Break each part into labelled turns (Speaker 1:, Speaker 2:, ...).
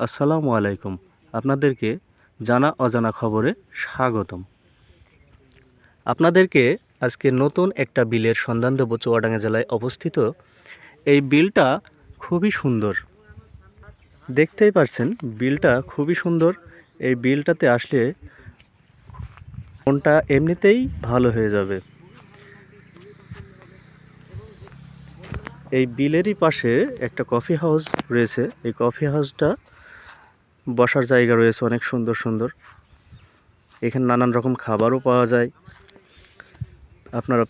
Speaker 1: আসসালামু আলাইকুম। আপনাদেরকে জানা অজানা খবরে স্বাগতম। আপনাদেরকে আজকে নতুন একটা বিলের সন্ধান দেব। চুয়াডাঙ্গা জেলায় অবস্থিত এই বিলটা খুবই সুন্দর, দেখতেই পাচ্ছেন বিলটা খুবই সুন্দর। এই বিলটাতে আসলে মনটা এমনিতেই ভালো হয়ে যাবে। এই বিলেরই পাশে একটা কফি হাউস রয়েছে। এই কফি হাউসটা বসার জায়গা রয়েছে অনেক সুন্দর সুন্দর। এখানে নানান রকম খাবারও পাওয়া যায়। আপনারা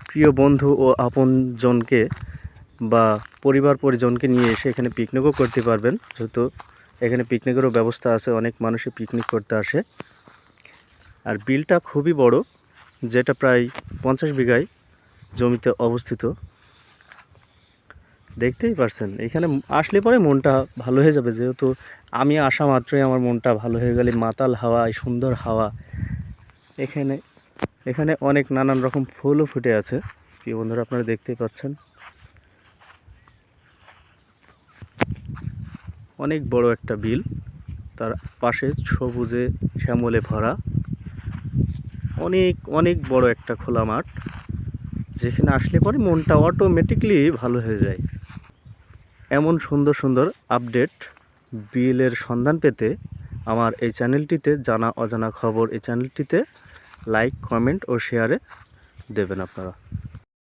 Speaker 1: প্রিয় বন্ধু ও আপনজনকে বা পরিবার পরিজনকে নিয়ে এসে এখানে পিকনিকও করতে পারবেন, যেহেতু এখানে পিকনিকেরও ব্যবস্থা আছে। অনেক মানুষই পিকনিক করতে আসে। আর বিলটা খুবই বড়, যেটা প্রায় 50 বিঘায় জমিতে অবস্থিত। দেখতেই পারছেন, এখানে আসলে পরে মনটা ভালো হয়ে যাবে। যেহেতু আমি আসা মাত্রই আমার মনটা ভালো হয়ে গেলে, মাতাল হাওয়া, সুন্দর হাওয়া। এখানে অনেক নানান রকম ফুলও ফুটে আছে। প্রিয় বন্ধুরা, আপনারা দেখতেই পাচ্ছেন অনেক বড় একটা বিল, তার পাশে সবুজে শ্যামলে ভরা অনেক অনেক বড় একটা খোলা মাঠ, যেখানে আসলে পরে মনটা অটোমেটিকলি ভালো হয়ে যায়। এমন সুন্দর সুন্দর আপডেট বিলের সন্ধান পেতে আমার এই চ্যানেলটিতে জানা অজানা খবর, এই চ্যানেলটিতে লাইক, কমেন্ট ও শেয়ারে দেবেন আপনারা।